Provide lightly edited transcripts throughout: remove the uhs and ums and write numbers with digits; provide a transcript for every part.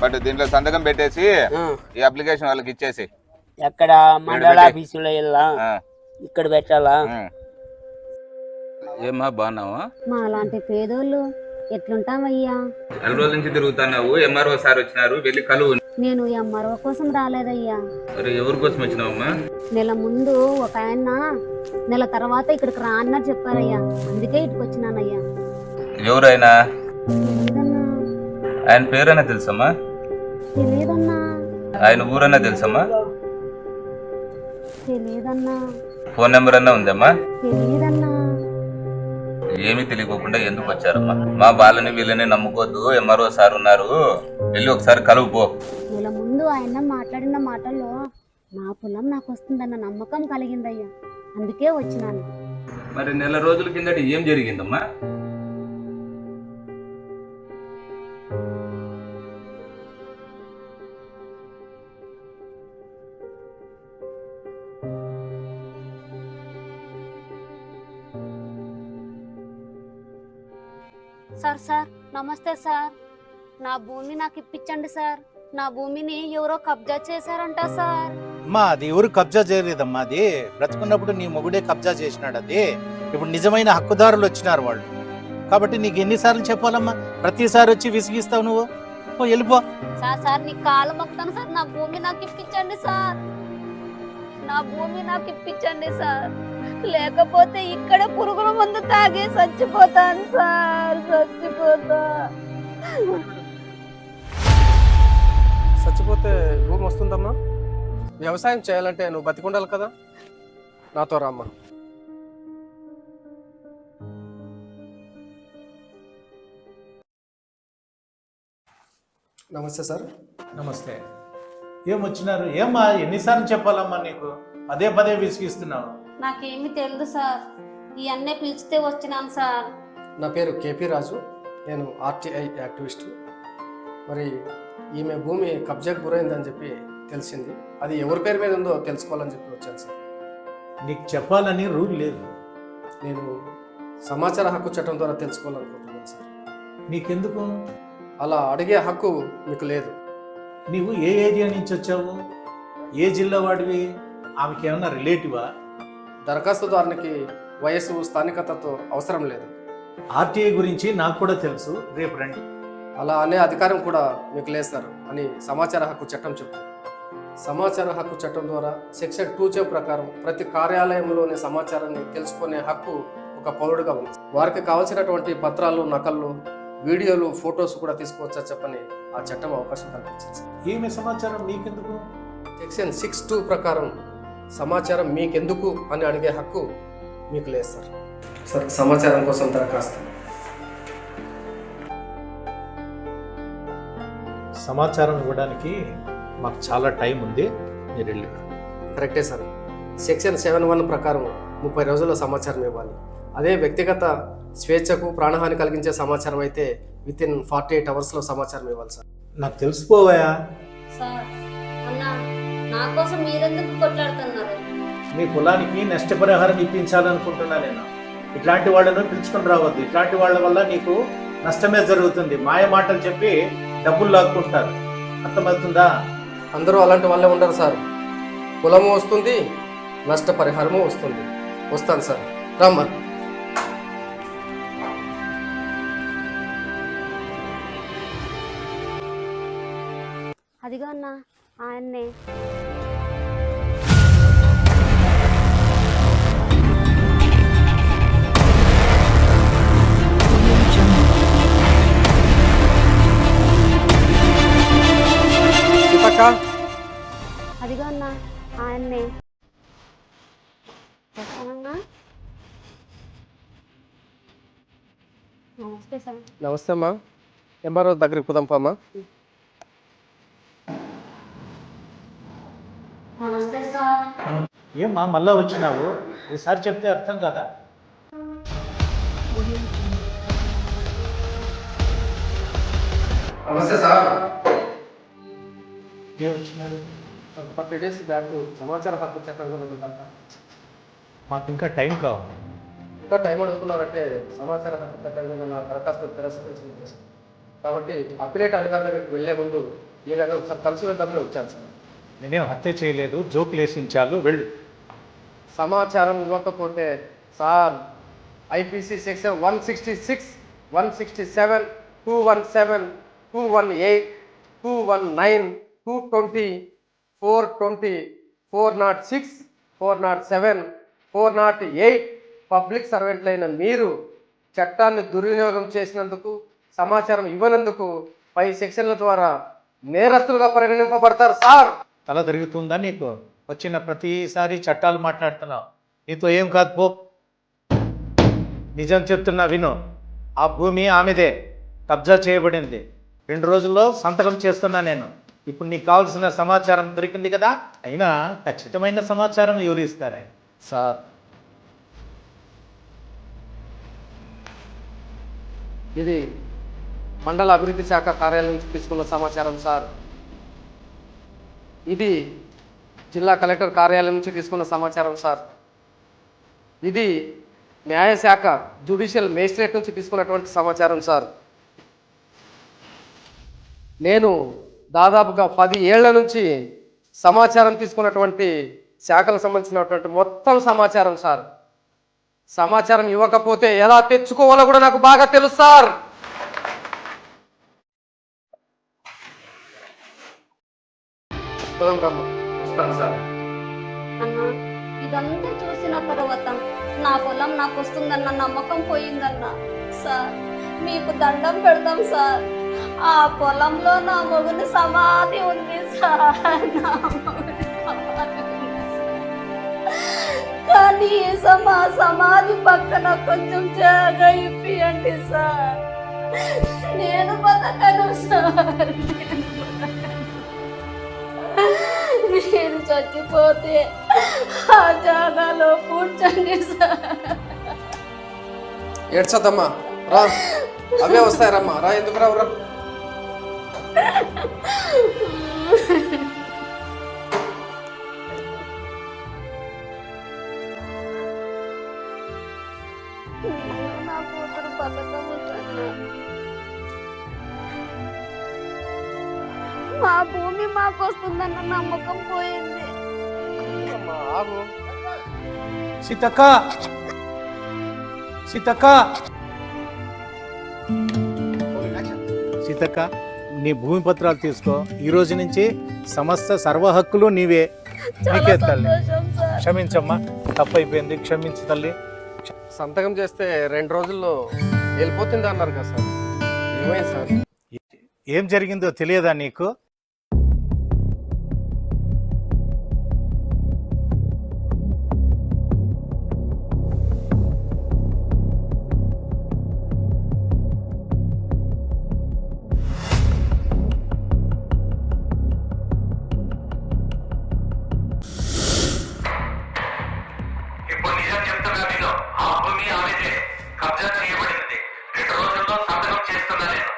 But దీంట్లో సంతకం పెట్టేసి ఈ అప్లికేషన్ వాళ్ళకి ఇచ్చేసి ఎక్కడ మండల ఆఫీసులో వెళ్ళా ఇక్కడ పెట్టాలా? ఏమా బాగున్నావా? మా అలాంటి పేదోళ్ళు ఎట్లుంటామయ్యా? 4 రోజుల నుంచి తిరుగుతున్నావు. ఎంఆర్ఓ సార్ వచ్చినారు, వెళ్ళి కలువు. నేను ఎంఆర్ఓ కోసం రాలేదయ్యా. ఎవరి కోసం వచ్చినావమ్మా? నెల ముందు ఒక ఆయన నెల తర్వాత ఇక్కడికి రా అన్నారు చెప్పారయ్యా, అందుకే ఇటుకు వచ్చినానయ్యా. ఎవరైనా? తెలీదన్నా. ఆయన పేరైనా తెలుసమ్మా? తెలీదన్నా. ఆయన ఊరన్నా తెలుసమ్మా? తెలీదన్నా. ఫోన్ నెంబర్ అన్నా ఉందమ్మా? తెలీదన్నా. ఏమీ తెలియకోకుండా ఎందుకు వచ్చారమ్మా? మా వాళ్ళని వీళ్ళని నమ్ముకోవద్దు, ఎంఆర్ఓ సార్ ఉన్నారు, వెళ్ళి ఒకసారి కలువు పో. నెల ముందు ఆయన మాట్లాడిన మాటల్లో నా పొలం నాకు వస్తుందన్న నమ్మకం కలిగిందయ్యా, అందుకే వచ్చినాను. మరి నెల రోజుల కిందట ఏం జరిగిందమ్మా? సార్ నమస్తే సార్, నా భూమి నాకు ఇప్పించండి సార్. నా భూమిని ఎవరో కబ్జా చేశారంట సార్. అమ్మా అది ఎవరు కబ్జా చేయలేదమ్మా, అది బ్రతుకున్నప్పుడు నీ మొగుడే కబ్జా చేసినాడు. అది ఇప్పుడు నిజమైన హక్కుదారులు వచ్చినారు వాళ్ళు, కాబట్టి నీకు ఎన్నిసార్లు చెప్పాలమ్మా? ప్రతిసారి వచ్చి విసిగిస్తావు నువ్వు. వెళ్ళిపో. సార్ నీ కాలు మొక్తాను సార్, నా భూమి నాకు ఇప్పించండి సార్. నా భూమి నాకు ఇప్పించండి సార్, లేకపోతే ఇక్కడ పురుగుల మందు తాగి చచ్చిపోతాను సార్, చచ్చిపోతే భూమి వస్తుందమ్మా? వ్యవసాయం చేయాలంటే నువ్వు బతికుండాలి కదా, నాతో రామ్మా. నమస్తే సార్. నమస్తే. ఏం వచ్చినారు? ఏమ్మా ఎన్నిసార్లు చెప్పాలమ్మా నీకు? పదే పదే విసిగిస్తున్నావు. నాకేమి తెలియదు సార్, ఈ అన్నే పిలిచితే వచ్చినాను సార్. నా పేరు కేపీ రాజు, నేను ఆర్టీఐ యాక్టివిస్ట్. మరి ఈమె భూమి కబ్జాకు గురైందని చెప్పి తెలిసింది, అది ఎవరి పేరు మీద ఉందో తెలుసుకోవాలని చెప్పి వచ్చాను సార్. నీకు చెప్పాలని రూల్ లేదు. నేను సమాచార హక్కు చట్టం ద్వారా తెలుసుకోవాలనుకుంటున్నాను సార్. నీకెందుకు? అలా అడిగే హక్కు మీకు లేదు. నీవు ఏ ఏరియా నుంచి వచ్చావు? ఏ జిల్లా వాడివి? ఆమెకి ఏమన్నా రిలేటివా? దరఖాస్తుదారునికి వయస్సు స్థానికతతో అవసరం లేదు. ఆర్టీఐ గురించి నాకు కూడా తెలుసు, రేపు రండి. అలా అనే అధికారం కూడా మీకు లేదు సార్ అని సమాచార హక్కు చట్టం చెప్తుంది. సమాచార హక్కు చట్టం ద్వారా సెక్షన్ 2 ప్రకారం ప్రతి కార్యాలయంలోని సమాచారాన్ని తెలుసుకునే హక్కు ఒక పౌరుడిగా ఉంది. వారికి కావాల్సినటువంటి పత్రాలు, నకళ్ళు, వీడియోలు, ఫొటోస్ కూడా తీసుకోవచ్చా చెప్పని ఆ చట్టం అవకాశం కల్పించింది. ఏమి సమాచారం మీకెందుకు? సెక్షన్ 6(2) ప్రకారం సమాచారం మీకెందుకు అని అడిగే హక్కు మీకు లేదు సార్. సార్ సమాచారం కోసం దరఖాస్తు. సమాచారం ఇవ్వడానికి మాకు చాలా టైం ఉంది, మీరు వెళ్ళి. కరెక్టే సార్. సెక్షన్ 7(1) ప్రకారం 30 రోజుల్లో సమాచారం ఇవ్వాలి. అదే వ్యక్తిగత స్వేచ్ఛకు ప్రాణహాని కలిగించే సమాచారం అయితే వితిన్ 48 అవర్స్లో సమాచారం ఇవ్వాలి సార్. నాకు తెలిసిపోవాయా? సార్ అన్నా, నా కోసం మీరెందుకు కొట్లాడుతున్నారు? మీ కులానికి నష్టపరిహారం ఇప్పించాలనుకుంటున్నా నేను. ఇట్లాంటి వాళ్ళను పిలుచుకొని రావద్దు. ఇట్లాంటి వాళ్ళ వల్ల నీకు నష్టమే జరుగుతుంది. మాయ మాటలు చెప్పి డబ్బులు లాక్కుంటారు, అర్థమవుతుందా? అందరూ అలాంటి వాళ్ళే ఉండరు సార్. కులము వస్తుంది, నష్టపరిహారము వస్తుంది. వస్తాను సార్, రమ్మా. అదిగో అన్న ఆయన్నే. అదిగో అన్న ఆయన్నే. నమస్తే సార్. నమస్తే అమ్మా. ఎంఆర్ఓ దగ్గరికి కుదంపమ్మా. నమస్తే సార్. ఏమ్మా మళ్ళా వచ్చినావు? ఈసారి చెప్తే అర్థం కదా. నమస్తే సార్. ఏం వచ్చినారు? 40 days బ్యాక్ సమాచార హక్కు చట్టం గురించి మాకు ఇంకా టైం కావాలి. ఇంకా టైం అడుగుతున్నారంటే సమాచార హక్కు చట్టం గురించి నా దరఖాస్తు తిరస్కరించింది. కాబట్టి అప్పిలేట్ అధికారుల దగ్గరికి వెళ్లే ముందు ఏదైనా ఒకసారి కలిసి వెళ్దామని వచ్చాను సార్. నేనేం హత్య చేయలేదు, జోకులు వేసించాలు, వెళ్ళు. సమాచారం ఇవ్వకపోతే సార్ ఐపీసీ సెక్షన్ 166, 167, 217, 218, 219, 220, 420, 406, 407, 408 పబ్లిక్ సర్వెంట్లైన మీరు చట్టాన్ని దుర్వినియోగం చేసినందుకు, సమాచారం ఇవ్వనందుకు పై సెక్షన్ల ద్వారా నేరస్తులుగా పరిగణింపబడతారు సార్. తల తిరుగుతుందా నీకు? వచ్చిన ప్రతిసారి చట్టాలు మాట్లాడుతున్నావు. నీతో ఏం కాదు, పో. నిజం చెప్తున్నా విను. ఆ భూమి ఆమెదే, కబ్జా చేయబడింది. 2 రోజుల్లో సంతకం చేస్తున్నా నేను. ఇప్పుడు నీకు కావాల్సిన సమాచారం దొరికింది కదా. అయినా ఖచ్చితమైన సమాచారం ఎవరు ఇస్తారా సార్? ఇది మండల అభివృద్ధి శాఖ కార్యాలయం నుంచి తీసుకున్న సమాచారం సార్. ఇది జిల్లా కలెక్టర్ కార్యాలయం నుంచి తీసుకున్న సమాచారం సార్. ఇది న్యాయశాఖ జ్యుడిషియల్ మేజిస్ట్రేట్ నుంచి తీసుకున్నటువంటి సమాచారం సార్. నేను దాదాపుగా 10 ఏళ్ల నుంచి సమాచారం తీసుకున్నటువంటి శాఖలకు సంబంధించినటువంటి మొత్తం సమాచారం సార్. సమాచారం ఇవ్వకపోతే ఎలా తెచ్చుకోవాలో కూడా నాకు బాగా తెలుసు సార్. సార్ అన్నా, ఇదంతా చూసిన తర్వాత నా పొలం నాకు వస్తుందన్న నమ్మకం పోయిందన్న. సార్ మీకు దండం పెడతాం సార్. ఆ పొలంలో నా మొగుని సమాధి ఉంది సార్. నా మొగుని సమాధి ఉంది సార్. కానీ సమాధి పక్కన కొంచెం జాగా ఇప్పియండి సార్. నేను బతకను సార్. మీరు చచ్చిపోతే ఆ జాగాలో కూర్చోండి సార్. ఏడ్చదమ్మా, రా. అవే వస్తాయి రమ్మా, రా. ఎందుకు రావు? రా. నా కూతురు బతకము కన్నా మా భూమి మాకు వస్తుందన్న నమ్మకం పోయింది. అమ్మా, ఆగు. సీతక్క, సీతక్క, సీతక్క, నీ భూమి పత్రాలు తీసుకో. ఈ రోజు నుంచి సమస్త సర్వ హక్కులు నీవే. నీకే తల్లి. సంతోషం సార్. క్షమించమ్మా, తప్పైపోయింది, క్షమించు తల్లి. సంతకం చేస్తే 2 రోజుల్లో వెళ్ళిపోతుంది అన్నారు కదా సార్. ఏమైంది సార్? ఏం జరిగిందో తెలియదా నీకు? ఇప్పుడు నిజం చెప్తున్నా నేను. ఆ భూమి ఆమెదే, కబ్జా చేయబడింది. 2 రోజుల్లో సంతకం చేస్తున్నా నేను.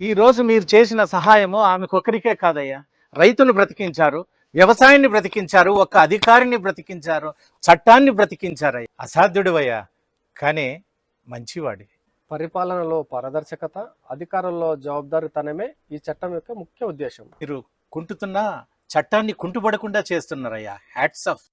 ఈ రోజు మీరు చేసిన సహాయము ఆమెకొకరికే కాదయ్యా, రైతును బ్రతికించారు, వ్యవసాయాన్ని బ్రతికించారు, ఒక్క అధికారిని బ్రతికించారు, చట్టాన్ని బ్రతికించారయ్యా. అసాధ్యుడివయ్యా, కానీ మంచివాడి. పరిపాలనలో పారదర్శకత, అధికారంలో జవాబుదారీతనమే ఈ చట్టం యొక్క ముఖ్య ఉద్దేశం. మీరు కుంటుతున్న చట్టాన్ని కుంటుపడకుండా చేస్తున్నారయ్యా. Hats off.